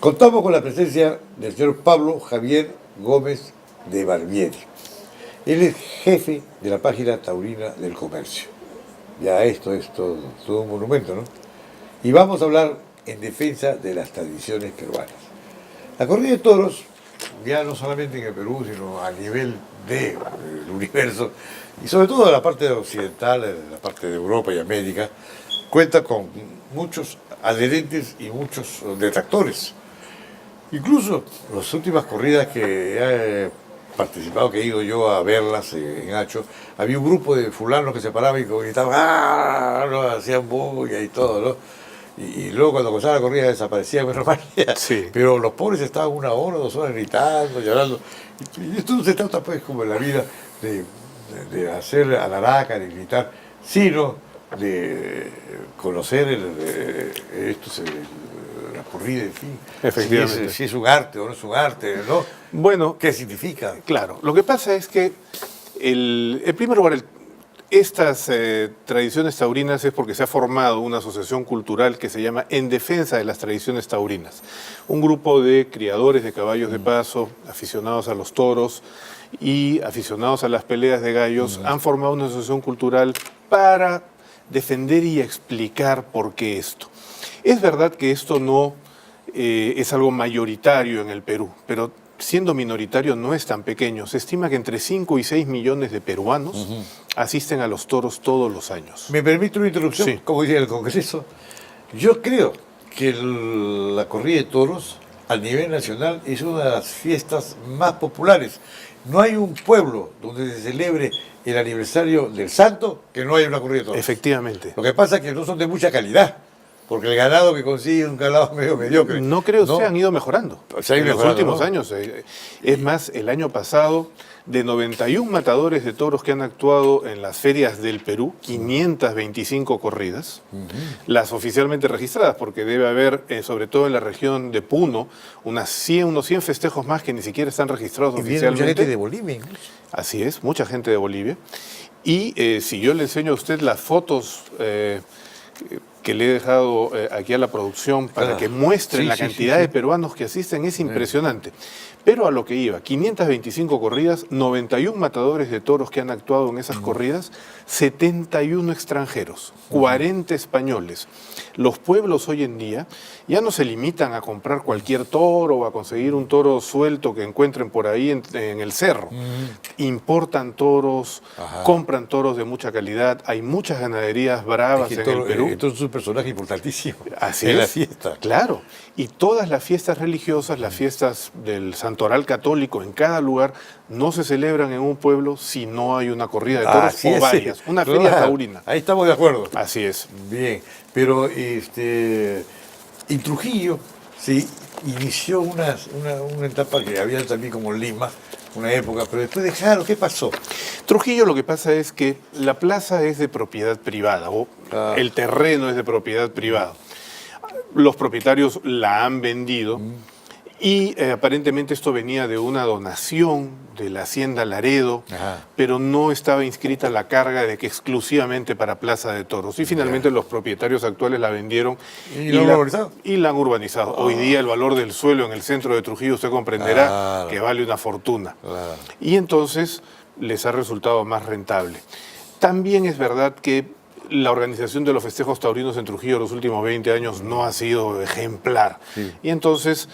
Contamos con la presencia del señor Pablo Javier Gómez de Barbieri. Él es jefe de la página taurina del comercio. Ya esto es todo un monumento, ¿no? Y vamos a hablar en defensa de las tradiciones peruanas. La corrida de toros, ya no solamente en el Perú, sino a nivel del universo, y sobre todo en la parte occidental, en la parte de Europa y América, cuenta con muchos adherentes y muchos detractores. Incluso las últimas corridas que he participado, que he ido yo a verlas en Hacho, había un grupo de fulanos que se paraban y gritaban, ¡ah! ¿No? Hacían bulla y todo, ¿no? Y luego cuando comenzaba la corrida desaparecían, menos mal. Sí. Pero los pobres estaban 1 hora, 2 horas gritando, llorando. Y esto no se trata pues como en la vida de hacer alaraca, de gritar, sino de conocer la corrida, en fin. Efectivamente. Si es un arte o no es un arte, ¿no? Bueno, ¿Qué significa? claro, lo que pasa es que, en primer lugar, estas tradiciones taurinas es porque se ha formado una asociación cultural que se llama En Defensa de las Tradiciones Taurinas. Un grupo de criadores de caballos de paso, aficionados a los toros y aficionados a las peleas de gallos, han formado una asociación cultural para defender y explicar por qué esto. Es verdad que esto no es algo mayoritario en el Perú, pero siendo minoritario no es tan pequeño. Se estima que entre 5 y 6 millones de peruanos asisten a los toros todos los años. ¿Me permite una introducción? Sí. Como dice el Congreso, yo creo que la corrida de toros a nivel nacional es una de las fiestas más populares. No hay un pueblo donde se celebre el aniversario del santo que no haya una corrida de toros. Efectivamente. Lo que pasa es que no son de mucha calidad, porque el ganado que consigue es un ganado medio mediocre. No creo, se han ido mejorando. Se han ido en los mejorando, últimos ¿no? años. Es más, el año pasado, de 91 matadores de toros que han actuado en las ferias del Perú, 525 corridas, las oficialmente registradas, porque debe haber, sobre todo en la región de Puno, unos 100 festejos más que ni siquiera están registrados Y viene mucha oficialmente. gente de Bolivia incluso. Así es, mucha gente de Bolivia. Y si yo le enseño a usted las fotos que le he dejado aquí a la producción para que muestren la cantidad de peruanos que asisten, es impresionante. Pero a lo que iba, 525 corridas, 91 matadores de toros que han actuado en esas corridas, 71 extranjeros, 40 españoles. Los pueblos hoy en día ya no se limitan a comprar cualquier toro o a conseguir un toro suelto que encuentren por ahí en el cerro. Importan toros, compran toros de mucha calidad, hay muchas ganaderías bravas en el Perú. Entonces es un personaje importantísimo Así en es, la fiesta. Claro. Y todas las fiestas religiosas, las fiestas del santoral católico en cada lugar, no se celebran en un pueblo si no hay una corrida de toros Así o es, varias. sí. Una feria Claro, taurina. Ahí estamos de acuerdo. Así es. Bien, pero en Trujillo se inició una etapa que había también como Lima, una época, pero después dejaron, ¿qué pasó? Trujillo, lo que pasa es que la plaza es de propiedad privada, o el terreno es de propiedad privada. Los propietarios la han vendido y aparentemente esto venía de una donación de la Hacienda Laredo, pero no estaba inscrita la carga de que exclusivamente para Plaza de Toros. Y finalmente los propietarios actuales la vendieron ¿Y la han urbanizado? Y la han urbanizado. Hoy día el valor del suelo en el centro de Trujillo, usted comprenderá que vale una fortuna. Y entonces les ha resultado más rentable. También es verdad que la organización de los festejos taurinos en Trujillo los últimos 20 años no ha sido ejemplar. Y entonces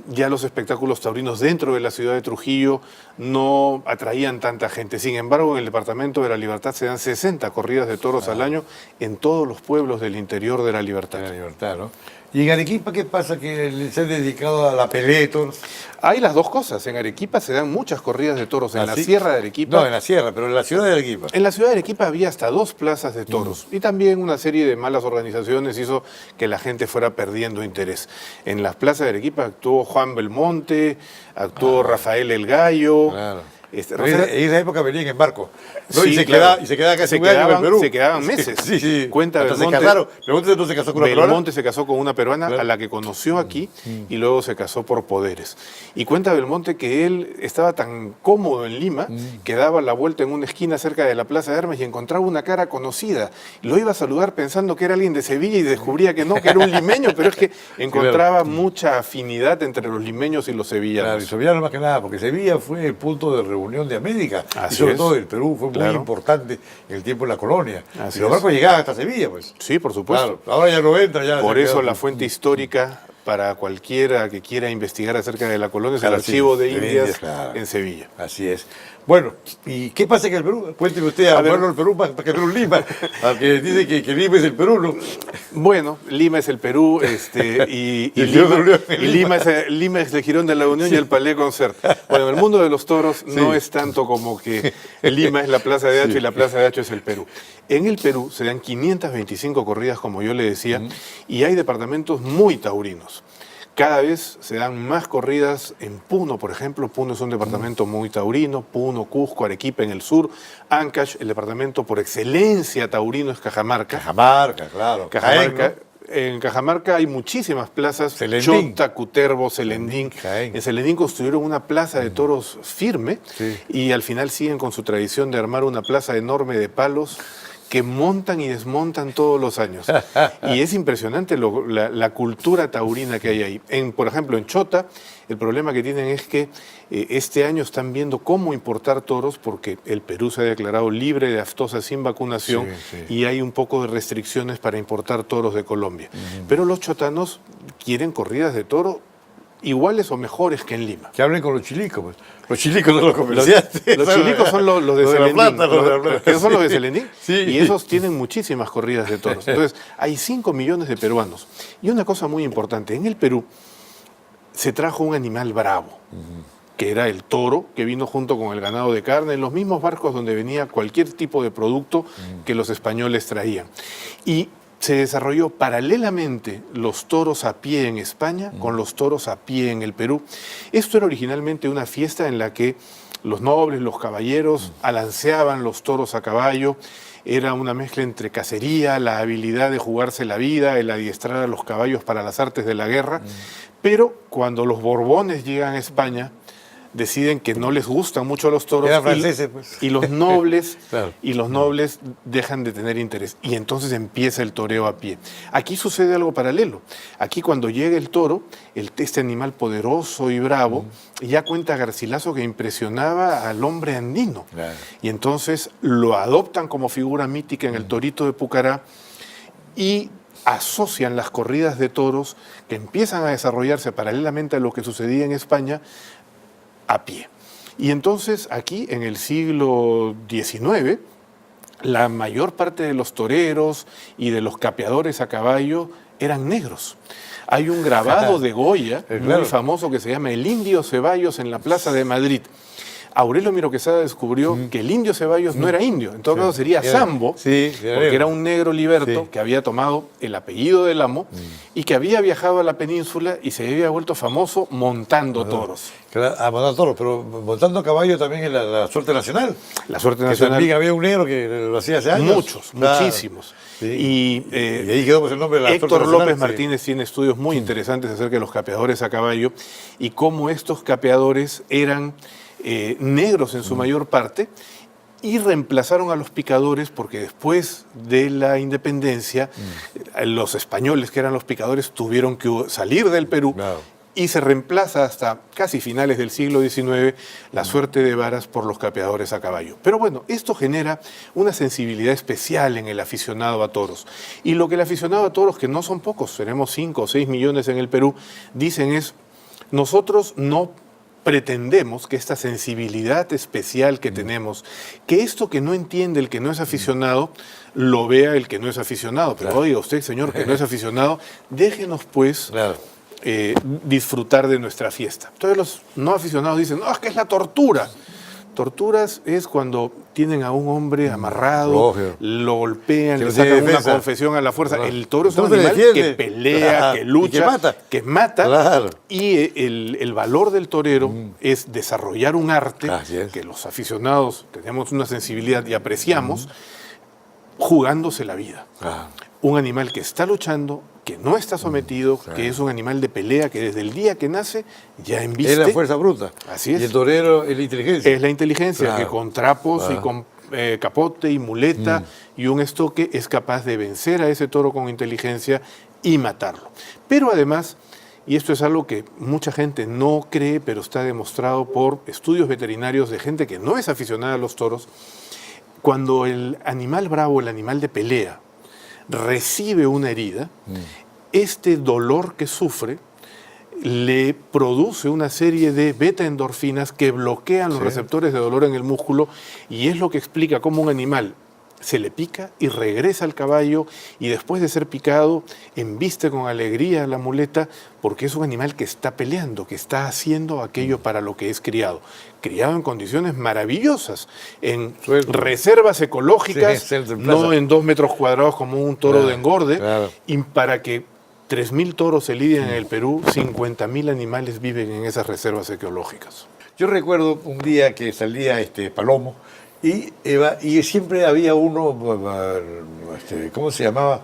ya los espectáculos taurinos dentro de la ciudad de Trujillo no atraían tanta gente. Sin embargo, en el Departamento de la Libertad se dan 60 corridas de toros al año en todos los pueblos del interior de la Libertad. La Libertad, ¿no? ¿Y en Arequipa qué pasa? ¿Que se han dedicado a la pelea de toros? Hay las dos cosas. En Arequipa se dan muchas corridas de toros. En la Sierra de Arequipa. No, en la Sierra, pero en la ciudad de Arequipa. En la ciudad de Arequipa había hasta 2 plazas de toros. Y también una serie de malas organizaciones hizo que la gente fuera perdiendo interés. En las plazas de Arequipa actuó Juan Belmonte, actuó Rafael el Gallo. En esa época venían en barco, ¿no? Sí, y se claro. quedaban casi un año en el Perú. Se quedaban meses. Sí. Cuenta Hasta Belmonte. se casaron. Belmonte no se casó con una peruana. Belmonte se casó con una peruana, Claro. a la que conoció aquí y luego se casó por poderes. Y cuenta Belmonte que él estaba tan cómodo en Lima que daba la vuelta en una esquina cerca de la Plaza de Armas y encontraba una cara conocida. Lo iba a saludar pensando que era alguien de Sevilla y descubría que no, que era un limeño, pero es que encontraba mucha afinidad entre los limeños y los sevillanos. Claro, y sevillanos más que nada, porque Sevilla fue el punto de reunión de América. Así y sobre es. todo el Perú fue muy Claro. importante en el tiempo de la colonia. Así y los es. barcos llegaban hasta Sevilla, pues. Sí, por supuesto. Claro, ahora ya no entran. Ya Por se eso quedan- la fuente histórica para cualquiera que quiera investigar acerca de la colonia es el Claro, sí, Archivo de de Indias Indias, claro. en Sevilla. Así es. Bueno, ¿y qué pasa en el Perú? Cuénteme usted, A ver. bueno, el Perú más que Perú Lima, aunque dice que Lima es el Perú, ¿no? Bueno, Lima es el Perú y El Girón de la Unión. Lima es el Girón de la Unión y el Palais Concert. Bueno, en el mundo de los toros no es tanto como que Lima es la Plaza de Hacho y la Plaza de Hacho es el Perú. En el Perú se dan 525 corridas, como yo le decía, y hay departamentos muy taurinos. Cada vez se dan más corridas en Puno, por ejemplo. Puno es un departamento muy taurino. Puno, Cusco, Arequipa en el sur. Ancash, el departamento por excelencia taurino es Cajamarca. Cajamarca, claro. Cajamarca. Jaén, En Cajamarca hay muchísimas plazas. Celendín. Chota, Cutervo, Celendín. Jaén. En Celendín construyeron una plaza de toros firme Sí. y al final siguen con su tradición de armar una plaza enorme de palos que montan y desmontan todos los años. Y es impresionante la cultura taurina que hay ahí. Por ejemplo, en Chota, el problema que tienen es que este año están viendo cómo importar toros porque el Perú se ha declarado libre de aftosa sin vacunación Sí. y hay un poco de restricciones para importar toros de Colombia. Pero los chotanos quieren corridas de toro iguales o mejores que en Lima. Que hablen con los chilicos, pues. Los chilicos son los comerciantes. Los chilicos son los de La Celendín. Plata, los de La Plata. Que son los de Sí. Celendín. Sí. Y esos tienen muchísimas corridas de toros. Entonces, hay 5 millones de peruanos. Y una cosa muy importante, en el Perú se trajo un animal bravo, que era el toro, que vino junto con el ganado de carne, en los mismos barcos donde venía cualquier tipo de producto que los españoles traían. Y se desarrolló paralelamente los toros a pie en España con los toros a pie en el Perú. Esto era originalmente una fiesta en la que los nobles, los caballeros, alanceaban los toros a caballo. Era una mezcla entre cacería, la habilidad de jugarse la vida, el adiestrar a los caballos para las artes de la guerra. Pero cuando los Borbones llegan a España, deciden que no les gustan mucho los toros Eran franceses, pues. y los nobles Claro. y los nobles dejan de tener interés y entonces empieza el toreo a pie. Aquí sucede algo paralelo. Aquí cuando llega el toro, este animal poderoso y bravo, ya cuenta Garcilaso que impresionaba al hombre andino. Claro. Y entonces lo adoptan como figura mítica en el Torito de Pucará y asocian las corridas de toros que empiezan a desarrollarse paralelamente a lo que sucedía en España a pie. Y entonces aquí en el siglo XIX, la mayor parte de los toreros y de los capeadores a caballo eran negros. Hay un grabado de Goya muy Claro. famoso que se llama El Indio Ceballos en la Plaza de Madrid. Aurelio Miro Quesada descubrió que el Indio Ceballos no era indio, en todo caso sería Era- Sambo, sí, porque negro. era un negro liberto Sí. que había tomado el apellido del amo y que había viajado a la península y se había vuelto famoso montando toros. Claro, a montar toros, pero montando a caballo también en la suerte nacional. La suerte Que nacional, también había un negro que lo hacía hace años. muchos, Claro. muchísimos. Sí. Y, Y ahí quedó pues, el nombre de la Héctor suerte nacional, López sí. Martínez tiene estudios muy interesantes acerca de los capeadores a caballo y cómo estos capeadores eran negros en su mayor parte y reemplazaron a los picadores porque después de la independencia los españoles que eran los picadores tuvieron que salir del Perú. Claro. Y se reemplaza hasta casi finales del siglo XIX la suerte de varas por los capeadores a caballo. Pero bueno, esto genera una sensibilidad especial en el aficionado a toros. Y lo que el aficionado a toros, que no son pocos, tenemos 5 o 6 millones en el Perú, dicen es, nosotros no pretendemos que esta sensibilidad especial que tenemos, que esto que no entiende el que no es aficionado, lo vea el que no es aficionado. Pero Claro. oiga usted, señor, que no es aficionado, déjenos pues Claro. disfrutar de nuestra fiesta. Entonces los no aficionados dicen, no, es que es la tortura. torturas es cuando tienen a un hombre amarrado, Lógico. lo golpean, Que le no tiene sacan una defensa. confesión a la fuerza. Claro. El toro es un Entonces animal que defiende. pelea, Claro. que Y lucha, que mata. Claro. Y el valor del torero es desarrollar un arte Así es. que los aficionados tenemos una sensibilidad y apreciamos, jugándose la vida. Ah, Un animal que está luchando, que no está sometido, que es un animal de pelea, que desde el día que nace ya embiste. es la fuerza bruta. Así es. Y el torero es la inteligencia. Es la inteligencia, Claro. que con trapos y Claro. con capote y muleta y un estoque es capaz de vencer a ese toro con inteligencia y matarlo. Pero además, y esto es algo que mucha gente no cree, pero está demostrado por estudios veterinarios de gente que no es aficionada a los toros, cuando el animal bravo, el animal de pelea, recibe una herida, este dolor que sufre le produce una serie de beta-endorfinas que bloquean los receptores de dolor en el músculo, y es lo que explica cómo un animal se le pica y regresa al caballo, y después de ser picado embiste con alegría la muleta, porque es un animal que está peleando, que está haciendo aquello para lo que es criado. Criado en condiciones maravillosas, en Suelto. reservas ecológicas, Sí, centro en no plaza. en 2 metros cuadrados como un toro de engorde, claro. y para que 3.000 toros se lidien en el Perú, 50.000 animales viven en esas reservas ecológicas. Yo recuerdo un día que salía Palomo y siempre había uno, ¿cómo se llamaba?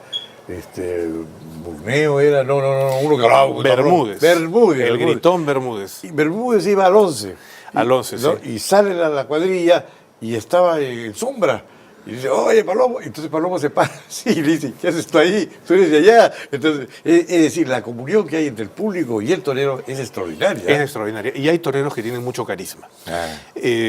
Burneo era, no, uno que hablaba. Bermúdez. Bermúdez. El gritón Bermúdez. Y Bermúdez iba al 11. Al 11, ¿no? sí. Y sale la cuadrilla y estaba en sombra. Y dice, oye, Palomo. Y entonces Palomo se para así y le dice, ¿qué haces tú ahí? Tú eres de allá. Entonces, es decir, la comunión que hay entre el público y el torero es extraordinaria. Es extraordinaria. Y hay toreros que tienen mucho carisma. Ah.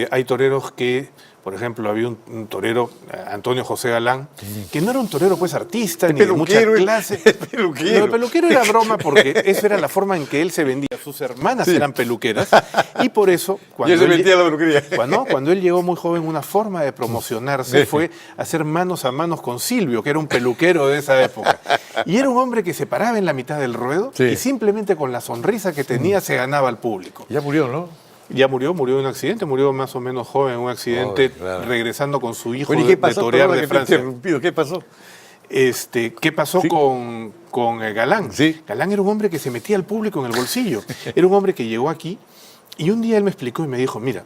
Hay toreros que, por ejemplo, había un torero, Antonio José Galán, que no era un torero pues artista, ni de mucha clase. El peluquero. No, el peluquero era broma porque esa era la forma en que él se vendía. Sus hermanas eran peluqueras y por eso... Y él se metía a la peluquería. Cuando él llegó muy joven, una forma de promocionarse fue hacer manos a manos con Silvio, que era un peluquero de esa época. Y era un hombre que se paraba en la mitad del ruedo y simplemente con la sonrisa que tenía se ganaba al público. Ya murió, ¿no? Ya murió de un accidente, murió más o menos joven en un accidente, Claro. regresando con su hijo Bueno, ¿y de qué pasó? torear Perdona de que te he Francia. interrumpido. ¿Qué pasó? ¿Qué pasó con Galán? Sí. Galán era un hombre que se metía al público en el bolsillo. Era un hombre que llegó aquí y un día él me explicó y me dijo, mira,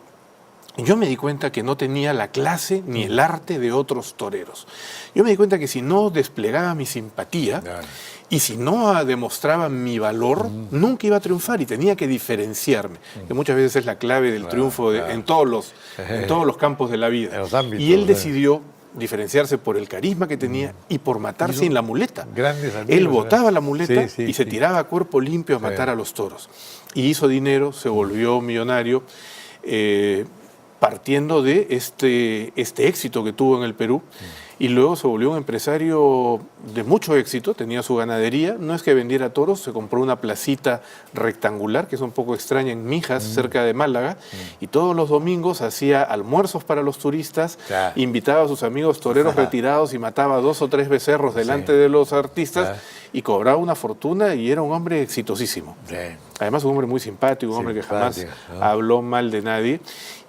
yo me di cuenta que no tenía la clase ni el arte de otros toreros. Yo me di cuenta que si no desplegaba mi simpatía y si no demostraba mi valor, nunca iba a triunfar y tenía que diferenciarme, que muchas veces es la clave del triunfo en todos los campos de la vida. En los ámbitos, Y él decidió diferenciarse por el carisma que tenía y por matar sin la muleta. Grandes amigos, Él botaba la muleta y se sí. tiraba a cuerpo limpio a matar a los toros. Y hizo dinero, se volvió millonario, partiendo de este éxito que tuvo en el Perú, y luego se volvió un empresario de mucho éxito, tenía su ganadería, no es que vendiera toros, se compró una placita rectangular, que es un poco extraña, en Mijas, cerca de Málaga, y todos los domingos hacía almuerzos para los turistas, invitaba a sus amigos toreros retirados y mataba 2 o 3 becerros delante de los artistas, y cobraba una fortuna y era un hombre exitosísimo. Además, un hombre muy simpático, un hombre que jamás habló mal de nadie.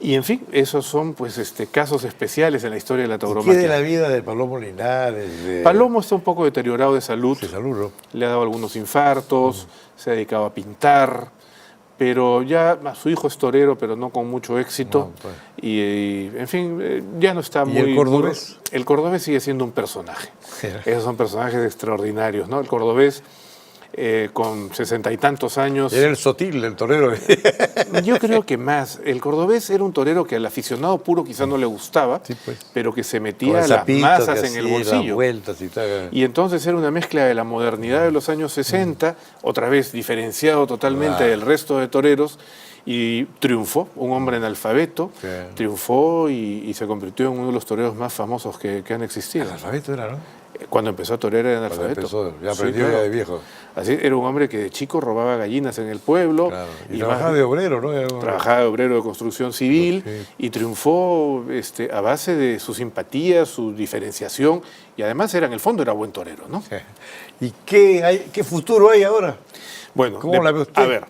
Y, en fin, esos son pues casos especiales en la historia de la tauromaquia. ¿Qué de la vida de Palomo Linares? Palomo está un poco deteriorado de salud. De salud, ¿no? Le ha dado algunos infartos, se ha dedicado a pintar, pero ya su hijo es torero, pero no con mucho éxito. No, pues. Y, en fin, ya no está muy... ¿Y el cordobés? El cordobés sigue siendo un personaje. Esos son personajes extraordinarios, ¿no? El cordobés, con 60 y tantos años... Era el sotil, el torero. Yo creo que más. El cordobés era un torero que al aficionado puro quizá no le gustaba, pues. pero que se metía las masas en el bolsillo. Vueltas y tal. Y entonces era una mezcla de la modernidad de los años 60, otra vez diferenciado totalmente del resto de toreros, y triunfó, un hombre analfabeto, triunfó y se convirtió en uno de los toreros más famosos que han existido. Analfabeto era, ¿no? Cuando empezó a torear era analfabeto. Ya aprendió ya de viejo. Así, era un hombre que de chico robaba gallinas en el pueblo. Claro. Y trabajaba de obrero, ¿no? Trabajaba de obrero de construcción civil y triunfó a base de su simpatía, su diferenciación, y además en el fondo era buen torero, ¿no? ¿Y qué futuro hay ahora? Bueno, ¿Cómo la ve usted? A ver,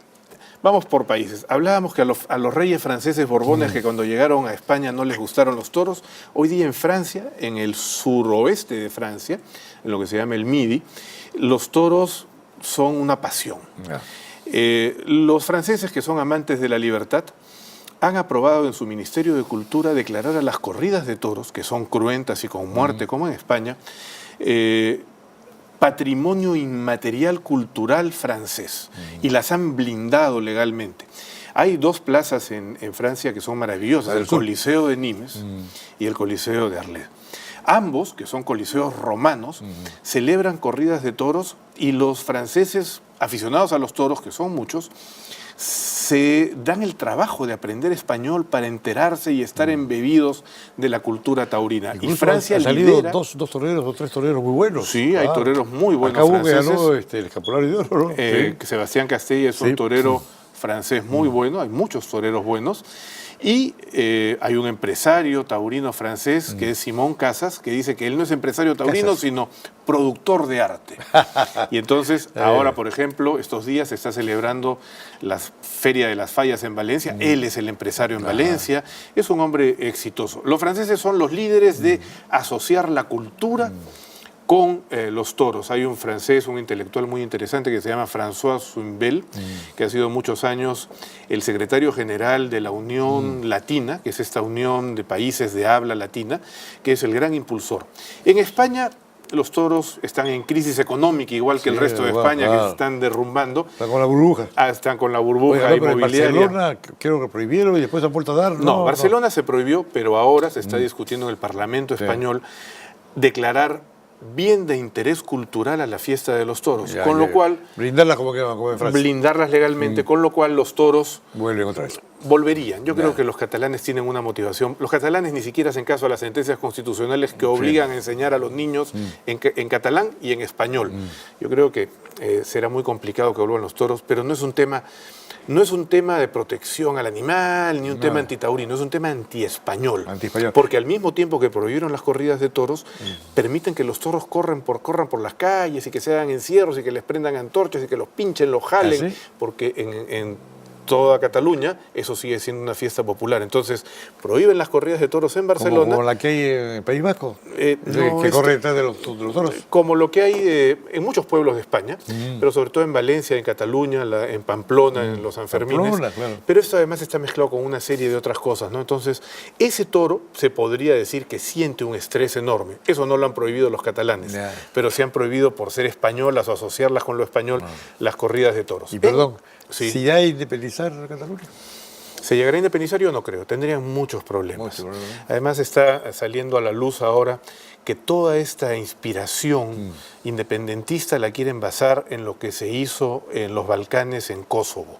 Vamos por países. Hablábamos que a los reyes franceses borbones que cuando llegaron a España no les gustaron los toros. Hoy día en Francia, en el suroeste de Francia, en lo que se llama el Midi, los toros son una pasión. Los franceses, que son amantes de la libertad, han aprobado en su Ministerio de Cultura declarar a las corridas de toros, que son cruentas y con muerte, como en España, patrimonio inmaterial cultural francés, y las han blindado legalmente. Hay dos plazas en Francia que son maravillosas, el Coliseo de Nimes y el Coliseo de Arles. Ambos, que son coliseos romanos, celebran corridas de toros, y los franceses aficionados a los toros, que son muchos, se dan el trabajo de aprender español para enterarse y estar embebidos de la cultura taurina. Incluso y Francia han salido lidera... dos toreros o tres toreros muy buenos. Sí, hay toreros muy buenos acá franceses. ganó el escapulario de oro, ¿no? Que Sebastián Castella es un torero francés muy bueno, hay muchos toreros buenos. Y hay un empresario taurino francés que es Simón Casas, que dice que él no es empresario taurino, sino productor de arte. Y entonces, ahora, por ejemplo, estos días se está celebrando la Feria de las Fallas en Valencia. Él es el empresario en Valencia. Es un hombre exitoso. Los franceses son los líderes de asociar la cultura con los toros. Hay un francés, un intelectual muy interesante que se llama François Zumbel, que ha sido muchos años el secretario general de la Unión Latina, que es esta unión de países de habla latina, que es el gran impulsor. En España los toros están en crisis económica, igual que el resto de España, que se están derrumbando. Están con la burbuja. Están con la burbuja inmobiliaria. En Barcelona creo que prohibieron y después han vuelto a dar. No, Barcelona se prohibió, pero ahora se está discutiendo en el Parlamento español declarar bien de interés cultural a la fiesta de los toros, con lo cual... Blindarlas como en Francia. Blindarlas legalmente, con lo cual los toros... Vuelven otra vez. Volverían. Yo creo que los catalanes tienen una motivación. Los catalanes ni siquiera hacen caso a las sentencias constitucionales que obligan a enseñar a los niños en catalán y en español. Yo creo que será muy complicado que vuelvan los toros, pero no es un tema... No es un tema de protección al animal, ni un tema antitaurino, es un tema antiespañol. Porque al mismo tiempo que prohibieron las corridas de toros, permiten que los toros corran por las calles y que se hagan encierros y que les prendan antorchas y que los pinchen, los jalen, porque en toda Cataluña eso sigue siendo una fiesta popular. Entonces, prohíben las corridas de toros en Barcelona. ¿Como la que hay en el País Vasco? No, que corre detrás de los toros. Como lo que hay en muchos pueblos de España, pero sobre todo en Valencia, en Cataluña, en Pamplona, en los Sanfermines. Pamplona, claro. Pero esto además está mezclado con una serie de otras cosas, ¿no? Entonces, ese toro se podría decir que siente un estrés enorme. Eso no lo han prohibido los catalanes, pero se han prohibido por ser españolas o asociarlas con lo español las corridas de toros. Y perdón, si hay independizar Cataluña. ¿Se llegará a independizar? Yo no creo. Tendrían muchos problemas. Además está saliendo a la luz ahora que toda esta inspiración independentista la quieren basar en lo que se hizo en los Balcanes, en Kosovo.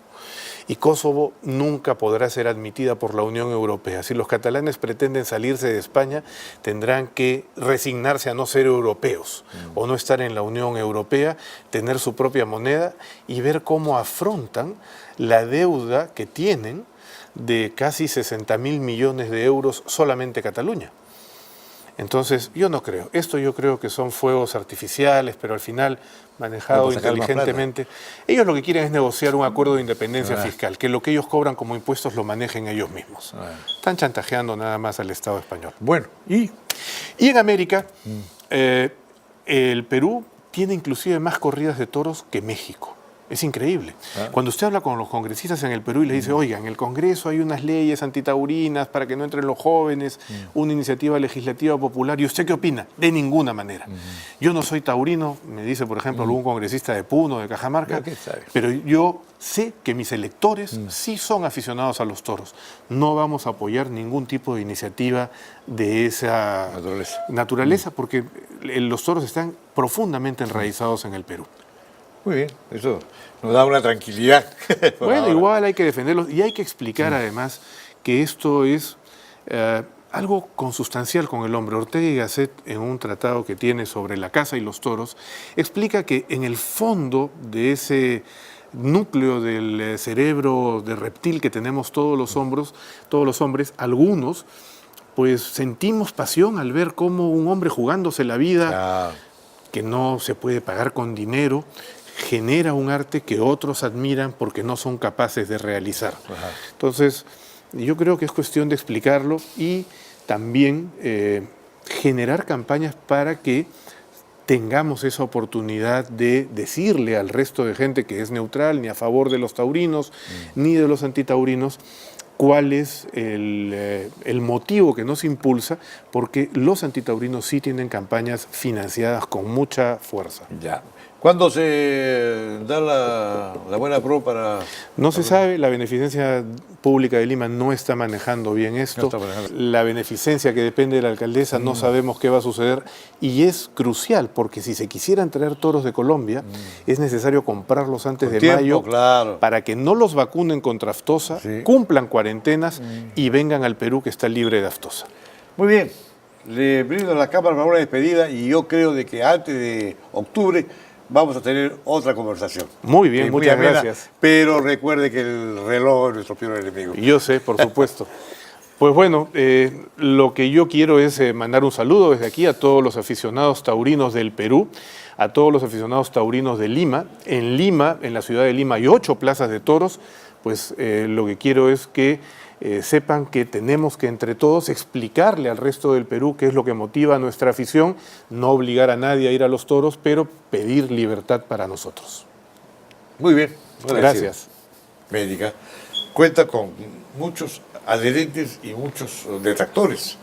Y Kosovo nunca podrá ser admitida por la Unión Europea. Si los catalanes pretenden salirse de España, tendrán que resignarse a no ser europeos o no estar en la Unión Europea, tener su propia moneda y ver cómo afrontan la deuda que tienen de casi 60.000 millones de euros solamente Cataluña. Entonces, yo no creo. Esto yo creo que son fuegos artificiales, pero al final manejados inteligentemente. Ellos lo que quieren es negociar un acuerdo de independencia fiscal, que lo que ellos cobran como impuestos lo manejen ellos mismos. Están chantajeando nada más al Estado español. Bueno, y en América, el Perú tiene inclusive más corridas de toros que México. Es increíble. Cuando usted habla con los congresistas en el Perú y le dice, oiga, en el Congreso hay unas leyes antitaurinas para que no entren los jóvenes, una iniciativa legislativa popular, ¿y usted qué opina? De ninguna manera. Yo no soy taurino, me dice, por ejemplo, algún congresista de Puno, de Cajamarca, pero yo sé que mis electores sí son aficionados a los toros. No vamos a apoyar ningún tipo de iniciativa de esa naturaleza porque los toros están profundamente enraizados en el Perú. Muy bien, eso nos da una tranquilidad. Bueno, igual hay que defenderlos y hay que explicar además que esto es algo consustancial con el hombre. Ortega y Gasset, en un tratado que tiene sobre la caza y los toros, explica que en el fondo de ese núcleo del cerebro de reptil que tenemos todos los hombres, algunos, pues sentimos pasión al ver cómo un hombre jugándose la vida, que no se puede pagar con dinero, genera un arte que otros admiran porque no son capaces de realizar. Ajá. Entonces, yo creo que es cuestión de explicarlo y también generar campañas para que tengamos esa oportunidad de decirle al resto de gente que es neutral, ni a favor de los taurinos, ni de los antitaurinos, cuál es el motivo que nos impulsa, porque los antitaurinos sí tienen campañas financiadas con mucha fuerza. Ya. ¿Cuándo se da la buena pro para...? No se sabe, la Beneficencia Pública de Lima no está manejando bien esto. No está manejando. La beneficencia que depende de la alcaldesa no sabemos qué va a suceder y es crucial porque si se quisieran traer toros de Colombia es necesario comprarlos antes Con de tiempo, mayo claro. para que no los vacunen contra aftosa, Sí. cumplan cuarentenas y vengan al Perú que está libre de aftosa. Muy bien. Le brindo a la Cámara para una despedida y yo creo de que antes de octubre vamos a tener otra conversación. Muy bien, Sí, muchas amena, gracias. Pero recuerde que el reloj es nuestro peor enemigo. Yo sé, por supuesto. Pues bueno, lo que yo quiero es mandar un saludo desde aquí a todos los aficionados taurinos del Perú, a todos los aficionados taurinos de Lima. En Lima, en la ciudad de Lima, hay 8 plazas de toros. Pues lo que quiero es que sepan que tenemos que entre todos explicarle al resto del Perú qué es lo que motiva a nuestra afición, no obligar a nadie a ir a los toros, pero pedir libertad para nosotros. Muy bien. Gracias. Médica cuenta con muchos adherentes y muchos detractores.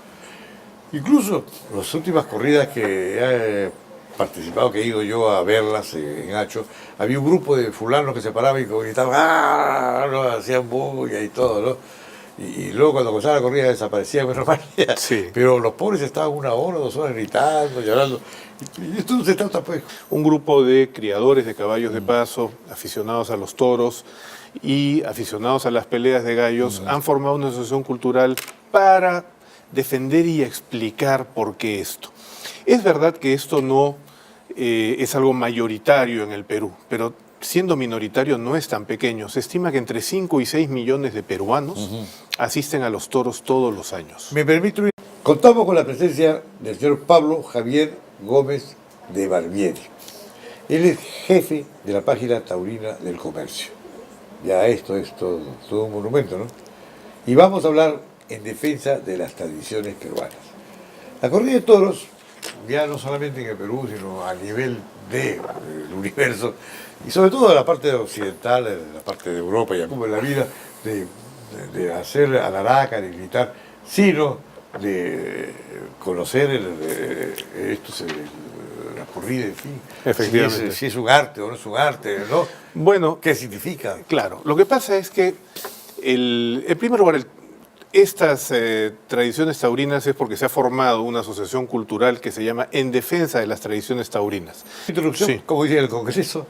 Incluso las últimas corridas que he participado, que he ido yo a verlas en Hacho, había un grupo de fulanos que se paraban y gritaban, ¡ah! ¿No? Hacían bulla y todo, ¿no? Y luego cuando comenzaba la corrida desaparecían, menos mal. Sí. Pero los pobres estaban 1 hora, 2 horas gritando, llorando. Y esto no se trata, pues. Un grupo de criadores de caballos de paso, aficionados a los toros y aficionados a las peleas de gallos, han formado una asociación cultural para defender y explicar por qué esto. Es verdad que esto no es algo mayoritario en el Perú, pero siendo minoritario no es tan pequeño. Se estima que entre 5 y 6 millones de peruanos asisten a los toros todos los años. Me permito ir. Contamos con la presencia del señor Pablo Javier Gómez de Barbieri. Él es jefe de la página taurina del comercio. Ya esto es todo un monumento, ¿no? Y vamos a hablar en defensa de las tradiciones peruanas. La corrida de toros, ya no solamente en el Perú, sino a nivel del universo, y sobre todo en la parte occidental, en la parte de Europa, y como en la vida de hacer alaraca, de gritar, sino de conocer la corrida, en fin. Efectivamente. Si es un arte o no es un arte, ¿no? Bueno, ¿Qué significa? claro, lo que pasa es que, en primer lugar, estas tradiciones taurinas es porque se ha formado una asociación cultural que se llama En Defensa de las Tradiciones Taurinas. Introducción, Sí. como dice el Congreso,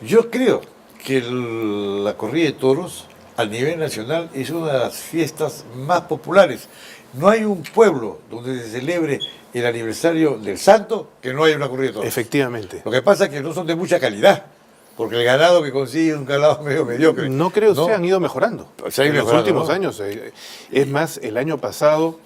yo creo que la corrida de toros a nivel nacional es una de las fiestas más populares. No hay un pueblo donde se celebre el aniversario del santo que no haya una corrida de toros. Efectivamente. Lo que pasa es que no son de mucha calidad, porque el ganado que consigue es un ganado medio mediocre. No creo, se han ido mejorando. Se han ido en los mejorando, últimos ¿no? años. Es más, el año pasado